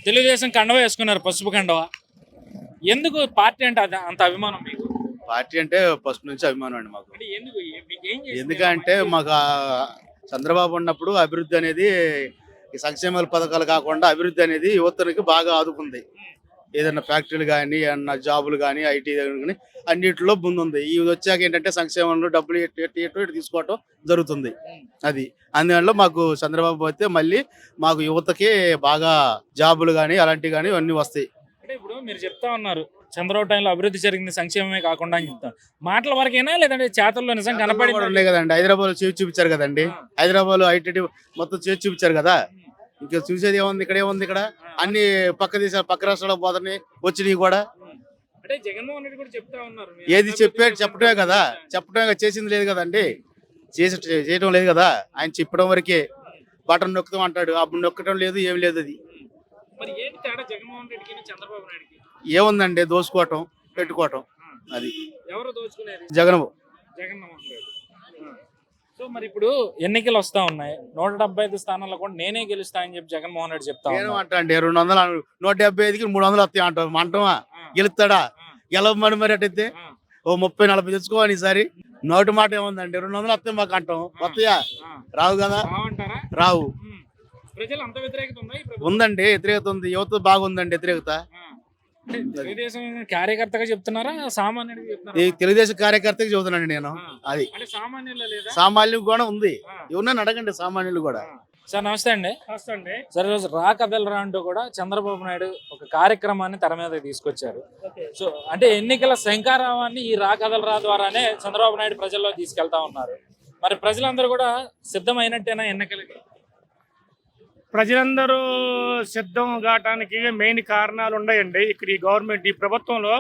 తెలుగుదేశం కండవ వేసుకున్నారు, పసుపు కండవ. ఎందుకు పార్టీ అంటే అంత అభిమానం మీకు? పార్టీ అంటే ఫస్ట్ నుంచి అభిమానం అండి మాకు. అంటే ఎందుకు మీకు ఏం చేసింది ఇలా ఎందుకంటే మంచి మాకు చంద్రబాబు ఉన్నప్పుడు అభివృద్ధి అనేది ఈ సంక్షేమ పథకాలు కాకుండా అభివృద్ధి అనేది యువతనికి బాగా ఆదుకుంది. ఏదైనా ఫ్యాక్టరీలు కానీ ఏమన్నా జాబులు కానీ ఐటీ కానీ అన్నిటిలో ముందుంది. ఇది వచ్చాక ఏంటంటే సంక్షేమంలో డబ్బులు ఎటు తీసుకోవటం జరుగుతుంది. అది అందువల్ల మాకు చంద్రబాబు అయితే మళ్ళీ మాకు యువతకి బాగా జాబులు కానీ అలాంటివి కానీ అన్నీ వస్తాయి. అంటే ఇప్పుడు మీరు చెప్తా ఉన్నారు చంద్రబాబు టైంలో అభివృద్ధి జరిగింది, సంక్షేమమే కాకుండా అని చెప్తాను. మాటల వరకేనా లేదంటే చేతల్లో నిజం కనపడి కూడా ఉన్నాయి కదండి, హైదరాబాద్ చేసి చూపించారు కదండి. హైదరాబాద్ ఐటీ మొత్తం చేసి చూపించారు కదా. ఇంకా చూసేది ఏముంది, ఇక్కడ ఏముంది, ఇక్కడ అన్ని పక్క రాష్ట్రాలకు పోతున్నాయి వచ్చినాయి కూడా. అంటే జగన్మోహన్ రెడ్డి కూడా చెప్తా ఉన్నారు ఏది చెప్పడమే కదా, చెప్పడమే చేసింది లేదు కదండి. చేయడం లేదు కదా. ఆయన చెప్పడం వరకే బటన్ నొక్కుతాం అంటాడు, అప్పుడు నొక్కడం లేదు, ఏం లేదు. అది మరి ఏంటి తేడా జగన్మోహన్ రెడ్డికి చంద్రబాబు నాయుడుకి? ఏముందండి, దోసుకోవటం పెట్టుకోవటం. అది ఎవరు దోచుకునేది? జగన్మోహన్ రెడ్డి. సో మరి ఇప్పుడు ఎన్నికలు వస్తా ఉన్నాయి, 175 స్థానాల్లో కూడా నేనే గెలుస్తా అని చెప్పి జగన్మోహన్ రెడ్డి చెప్తా నేను అంటా అండి 200 175కి 300 వస్తాయి అంటాం. అంటామా? గెలుస్తాడా? గెలవమని మరి అట్టయితే ఓ 30-40 తెచ్చుకోవాలి ఈసారి. నోటి మాట ఏముందండి, 200 వస్తాయి మాకు అంటాం. వస్తాయా? రావు కదా, రావు. ప్రజలు అంత వ్యతిరేకత ఉందండి, వ్యతిరేకత ఉంది. యువత బాగుందండి వ్యతిరేకత. తెలుగుదేశం కార్యకర్తగా చెప్తున్నారా, సామాన్యుడిగా చెప్తున్నారా? ఈ తెలుగుదేశం కార్యకర్తకి చెబుతున్నాండి నేను. అది సామాన్యులు కూడా ఉంది, ఎవరినైనా అడగండి సామాన్యులు కూడా. సార్ నమస్తే అండి. సార్ ఈరోజు రా కథలరా అంటూ కూడా చంద్రబాబు నాయుడు ఒక కార్యక్రమాన్ని తెర మీద తీసుకొచ్చారు. సో అంటే ఎన్నికల శంఖారావాన్ని ఈ రా కథలరా ద్వారానే చంద్రబాబు నాయుడు ప్రజల్లో తీసుకెళ్తా ఉన్నారు. మరి ప్రజలందరూ కూడా సిద్ధమైనట్టేనా ఎన్నికలకి? ప్రజలందరూ సిద్ధం కావటానికి మెయిన్ కారణాలు ఉన్నాయండి. ఇక్కడ ఈ గవర్నమెంట్, ఈ ప్రభుత్వంలో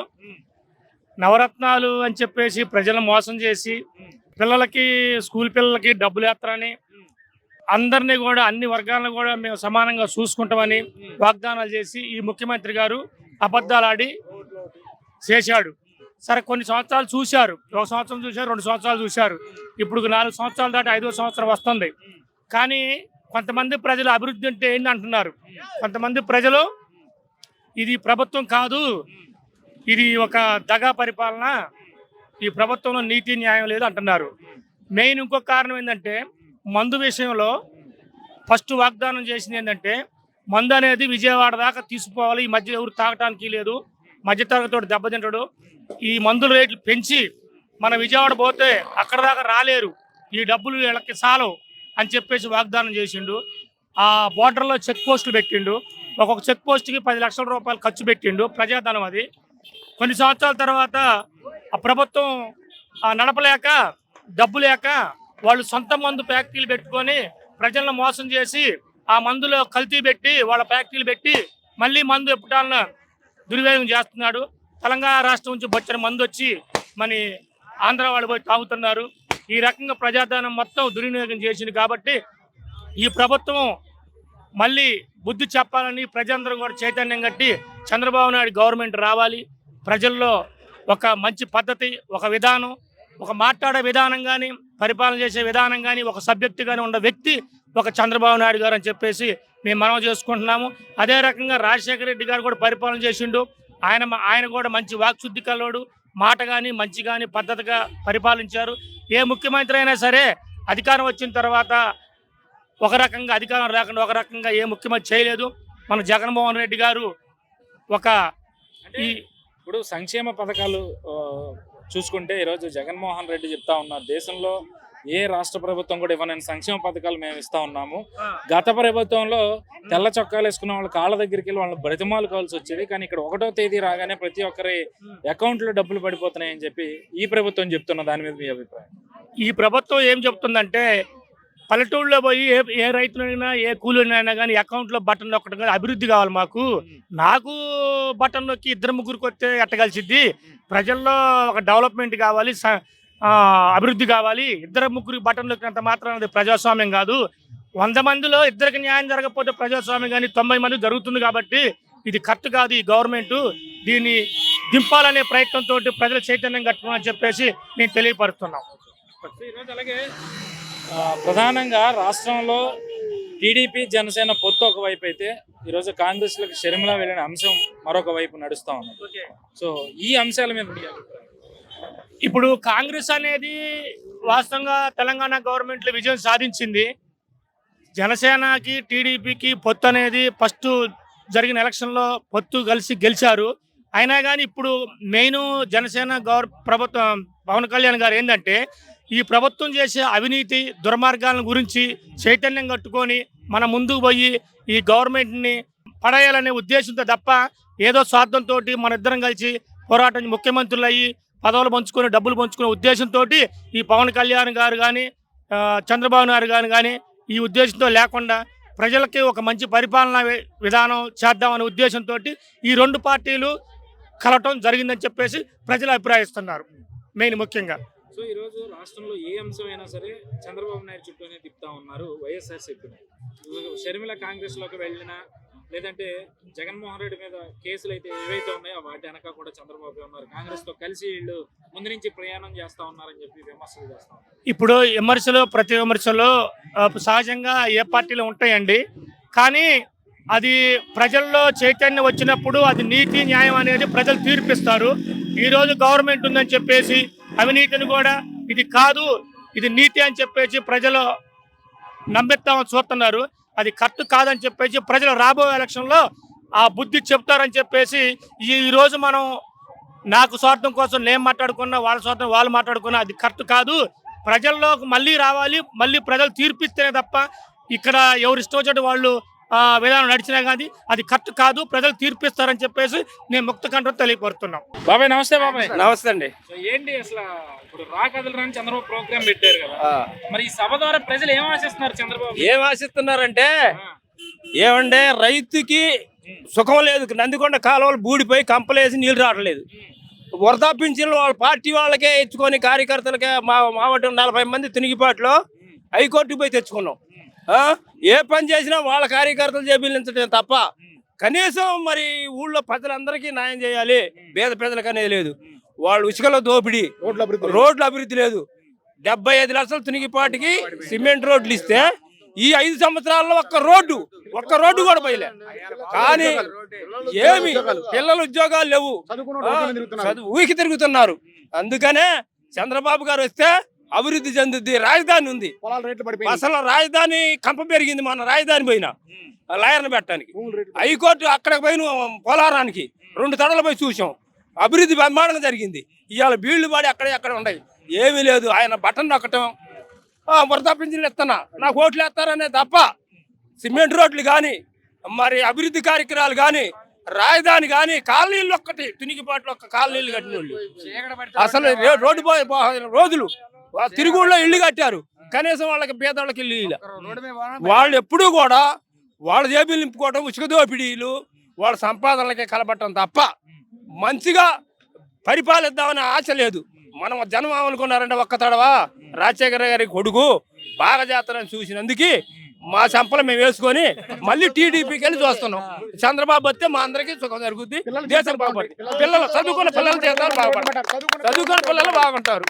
నవరత్నాలు అని చెప్పేసి ప్రజలను మోసం చేసి పిల్లలకి, స్కూల్ పిల్లలకి డబ్బులు వేస్తారని, అందరినీ కూడా అన్ని వర్గాలను కూడా మేము సమానంగా చూసుకుంటామని వాగ్దానాలు చేసి ఈ ముఖ్యమంత్రి గారు అబద్ధాలు ఆడి చేశాడు. సరే కొన్ని సంవత్సరాలు చూశారు, 1 సంవత్సరం చూశారు, 2 సంవత్సరాలు చూశారు, ఇప్పుడు 4 సంవత్సరాలు దాటి 5వ సంవత్సరం వస్తుంది. కానీ కొంతమంది ప్రజలు అభివృద్ధి అంటే ఏంటి అంటున్నారు. కొంతమంది ప్రజలు ఇది ప్రభుత్వం కాదు, ఇది ఒక దగా పరిపాలన, ఈ ప్రభుత్వంలో నీతి న్యాయం లేదు అంటున్నారు. మెయిన్ ఇంకొక కారణం ఏంటంటే మందు విషయంలో ఫస్ట్ వాగ్దానం చేసింది ఏంటంటే మందు అనేది విజయవాడ దాకా తీసుకుపోవాలి, ఈ మధ్య ఎవరు తాగటానికి లేదు, మధ్యతరగతితో దెబ్బతింటాడు, ఈ మందుల రేట్లు పెంచి మన విజయవాడ పోతే అక్కడ దాకా రాలేరు, ఈ డబ్బులు వీళ్ళకి చాలవు అని చెప్పేసి వాగ్దానం చేసిండు. ఆ బోర్డర్లో చెక్ పోస్టులు పెట్టిండు, ఒక్కొక్క చెక్ పోస్ట్కి 10 లక్షల రూపాయలు ఖర్చు పెట్టిండు, ప్రజాధనం అది. కొన్ని సంవత్సరాల తర్వాత ఆ ప్రభుత్వం నడపలేక, డబ్బు లేక వాళ్ళు సొంత మందు ఫ్యాక్టరీలు పెట్టుకొని ప్రజలను మోసం చేసి ఆ మందులో కల్తీ పెట్టి వాళ్ళ ఫ్యాక్టరీలు పెట్టి మళ్ళీ మందు ఎప్పుటాలన దుర్వినియోగం చేస్తున్నాడు. తెలంగాణ రాష్ట్రం నుంచి వచ్చిన మందు వచ్చి మన ఆంధ్ర వాళ్ళు పోయి తాగుతున్నారు. ఈ రకంగా ప్రజాధనం మొత్తం దుర్వినియోగం చేసింది. కాబట్టి ఈ ప్రభుత్వం మళ్ళీ బుద్ధి చెప్పాలని ప్రజలందరూ కూడా చైతన్యం కట్టి చంద్రబాబు నాయుడు గవర్నమెంట్ రావాలి, ప్రజల్లో ఒక మంచి పద్ధతి, ఒక విధానం, ఒక మాట్లాడే విధానం కానీ, పరిపాలన చేసే విధానం కానీ, ఒక సబ్జెక్టు కానీ ఉన్న వ్యక్తి ఒక చంద్రబాబు నాయుడు గారు అని చెప్పేసి మేము మనవి చేసుకుంటున్నాము. అదే రకంగా రాజశేఖర రెడ్డి గారు కూడా పరిపాలన చేసిండు. ఆయన కూడా మంచి వాక్శుద్ధి కలవాడు, మాట కానీ మంచి కానీ పద్ధతిగా పరిపాలించారు. ఏ ముఖ్యమంత్రి అయినా సరే అధికారం వచ్చిన తర్వాత ఒక రకంగా, అధికారం లేకుండా ఒక రకంగా ఏ ముఖ్యమంత్రి చేయలేదు. మన జగన్మోహన్ రెడ్డి గారు ఒక ఇప్పుడు సంక్షేమ పథకాలు చూసుకుంటే ఈరోజు జగన్మోహన్ రెడ్డి చెప్తా ఉన్నారు, దేశంలో ఏ రాష్ట్ర ప్రభుత్వం కూడా ఇవ్వని సంక్షేమ పథకాలు మేము ఇస్తా ఉన్నాము. గత ప్రభుత్వంలో తెల్ల చొక్కాలు వేసుకున్న వాళ్ళ కాళ్ళ దగ్గరికి వెళ్ళి వాళ్ళని బ్రతిమాలుకోవాల్సి వచ్చేది, కానీ ఇక్కడ 1వ తేదీ రాగానే ప్రతి ఒక్కరి అకౌంట్లో డబ్బులు పడిపోతున్నాయని చెప్పి ఈ ప్రభుత్వం చెప్తున్న దాని మీద మీ అభిప్రాయం? ఈ ప్రభుత్వం ఏం చెప్తుందంటే పల్లెటూళ్ళలో పోయి ఏ రైతులైనా ఏ కూలీనైనా కానీ అకౌంట్లో బటన్ నొక్కడం కానీ అభివృద్ధి కావాలి మాకు. నాకు బటన్ నొక్కి 2-3 వస్తే ఎట్టగలిసిద్ది. ప్రజల్లో ఒక డెవలప్మెంట్ కావాలి, అభివృద్ధి కావాలి. 2-3 బటన్ నొక్కినంత మాత్రం అది ప్రజాస్వామ్యం కాదు. 100 మందిలో 2కి న్యాయం జరగకపోతే ప్రజాస్వామ్యం కానీ 90 మంది జరుగుతుంది. కాబట్టి ఇది కరెక్ట్ కాదు. ఈ గవర్నమెంట్ దీన్ని దింపాలనే ప్రయత్నంతో ప్రజల చైతన్యం కట్టుకోమని చెప్పేసి నేను తెలియపరుస్తున్నాం. ఈరోజు అలాగే ప్రధానంగా రాష్ట్రంలో టీడీపీ జనసేన పొత్తు ఒకవైపు అయితే ఈరోజు కాంగ్రెస్లకు షర్మిల వెళ్ళిన అంశం మరొక వైపు నడుస్తా ఉన్నది. సో ఈ అంశాల మీద మీ అభిప్రాయం? ఇప్పుడు కాంగ్రెస్ అనేది వాస్తవంగా తెలంగాణ గవర్నమెంట్ లో విజయం సాధించింది. జనసేనకి టీడీపీకి పొత్తు అనేది ఫస్ట్ జరిగిన ఎలక్షన్లో పొత్తు కలిసి గెలిచారు. అయినా కానీ ఇప్పుడు మెయిన్ జనసేన ప్రభుత్వం పవన్ కళ్యాణ్ గారు ఏంటంటే ఈ ప్రభుత్వం చేసే అవినీతి దుర్మార్గాల గురించి చైతన్యం కట్టుకొని మన ముందుకు పోయి ఈ గవర్నమెంట్ని పడేయాలనే ఉద్దేశంతో తప్ప ఏదో స్వార్థంతో మన ఇద్దరం కలిసి పోరాటం ముఖ్యమంత్రులు అయ్యి పదవులు పంచుకొని డబ్బులు పంచుకునే ఉద్దేశంతో ఈ పవన్ కళ్యాణ్ గారు కానీ చంద్రబాబు నాయుడు గారు కానీ ఈ ఉద్దేశంతో లేకుండా ప్రజలకి ఒక మంచి పరిపాలనా విధానం చేద్దామనే ఉద్దేశంతో ఈ రెండు పార్టీలు కలవటం జరిగిందని చెప్పేసి ప్రజలు అభిప్రాయిస్తున్నారు మెయిన్ ముఖ్యంగా. సో ఈరోజు రాష్ట్రంలో ఏ అంశం అయినా సరే చంద్రబాబు నాయుడు చుట్టూనే తిప్పుతా ఉన్నారు వైఎస్ఆర్సీపీని. షర్మిల కాంగ్రెస్లోకి వెళ్ళినా లేదంటే జగన్మోహన్ రెడ్డి మీద కేసులు అయితే ఏవైతే ఉన్నాయో వాటి వెనక కూడా చంద్రబాబు ఉన్నారు. కాంగ్రెస్తో కలిసి వీళ్ళు ముందు నుంచి ప్రయాణం చేస్తూ ఉన్నారని చెప్పి విమర్శలు చేస్తా ఉన్నారు. ఇప్పుడు విమర్శలు ప్రతి విమర్శలు సహజంగా ఏ పార్టీలో ఉంటాయండి. కానీ అది ప్రజల్లో చైతన్యం వచ్చినప్పుడు అది నీతి న్యాయం అనేది ప్రజలు తీర్పిస్తారు. ఈరోజు గవర్నమెంట్ ఉందని చెప్పేసి అవినీతిని కూడా ఇది కాదు ఇది నీతి అని చెప్పేసి ప్రజలు నమ్మిస్తామని చూస్తున్నారు. అది కరెక్ట్ కాదని చెప్పేసి ప్రజలు రాబోయే ఎలక్షన్లో ఆ బుద్ధి చెప్తారని చెప్పేసి ఈరోజు మనం నాకు స్వార్థం కోసం నేను మాట్లాడుకున్నా వాళ్ళ స్వార్థం వాళ్ళు మాట్లాడుకున్నా అది కరెక్ట్ కాదు. ప్రజల్లోకి మళ్ళీ రావాలి, మళ్ళీ ప్రజలు తీర్పిస్తేనే తప్ప ఇక్కడ ఎవరు ఇష్టం వచ్చినట్టు వాళ్ళు విధానం నడిచినా కానీ అది కరెక్ట్ కాదు. ప్రజలు తీర్పిస్తారని చెప్పేసి నేను ముక్త కంఠం తెలియపరుస్తున్నాం. బాబాయ్ నమస్తే. బాబాయ్ నమస్తే అండి. సో ఏంటి అసలు ఇప్పుడు రా కదలరాని చంద్రబాబు ప్రోగ్రామ్ పెట్టారు కదా, మరి ఈ సభ ద్వారా ప్రజలు ఏం ఆశిస్తున్నారు? చంద్రబాబు ఏం ఆశిస్తున్నారంటే ఏమంటే రైతుకి సుఖం లేదు. నందికొండ కాలువలు బూడిపోయి కంపలేసి నీళ్లు రావట్లేదు. వరదా పింఛన్లు వాళ్ళ పార్టీ వాళ్ళకే ఇచ్చుకొని కార్యకర్తలకే మావటి 40 మంది తునిగిపాట్లో హైకోర్టుకు పోయి తెచ్చుకున్నాం. ఏ పని చేసినా వాళ్ళ కార్యకర్తలు చేపించడం తప్ప కనీసం మరి ఊళ్ళో ప్రజలందరికీ న్యాయం చేయాలి. పేద ప్రజలకు అనేది లేదు. వాళ్ళు ఉసుకలో దోపిడీ, రోడ్ల అభివృద్ధి లేదు. 75 లక్షలు తునిగిపాటికి సిమెంట్ రోడ్లు ఇస్తే ఈ 5 సంవత్సరాల్లో ఒక్క రోడ్డు కూడా పోయలే. కానీ ఏమి పిల్లలు ఉద్యోగాలు లేవు, ఊరికి తిరుగుతున్నారు. అందుకనే చంద్రబాబు గారు వస్తే అభివృద్ధి చెందుద్ది. రాజధాని ఉంది, అసలు రాజధాని కంప పెరిగింది. మన రాజధాని పోయినా లాయర్ని పెట్టడానికి హైకోర్టు అక్కడికి పోయిన పోలారానికి 2 తడలు పోయి చూసాం. అభివృద్ధి బ్రహ్మాండంగా జరిగింది. ఇవాళ బీళ్లు పాడి అక్కడ ఉన్నాయి. ఏమీ లేదు. ఆయన బటన్ నొక్కటం, వరద పింఛన్లు ఇస్తున్నా నాకు ఓట్లు వేస్తారనే తప్ప సిమెంట్ రోడ్లు కానీ మరి అభివృద్ధి కార్యక్రమాలు కానీ రాజధాని కానీ కాలనీళ్ళు ఒక్కటి తునిగిపాట్లు ఒక్క కాలనీళ్ళు కట్టిన వాళ్ళు అసలు రోడ్డు రోజులు తిరుగుళ్ళో ఇల్లు కట్టారు. కనీసం వాళ్ళకి పేదవాళ్ళకి ఇల్లు వాళ్ళు ఎప్పుడూ కూడా వాళ్ళ జేబులు నింపుకోవడం, ఉసుక దోపిడీలు, వాళ్ళ సంపాదనలకే కలపట్టడం తప్ప మంచిగా పరిపాలిద్దామనే ఆశ లేదు. మనం జనం అనుకున్నారంటే ఒక్క తడవా రాజశేఖర గారి కొడుకు బాగా చేస్తారని చూసినందుకు మా సంపలు మేము వేసుకొని మళ్ళీ టీడీపీకి వెళ్ళి చూస్తున్నాం. చంద్రబాబు వస్తే మా అందరికీ సుఖం జరుగుద్ది, దేశం బాగుపడుతుంది. పిల్లలు చదువుకున్న పిల్లల జీవితాలు బాగుపడతారు, చదువుకున్న పిల్లలు బాగుంటారు.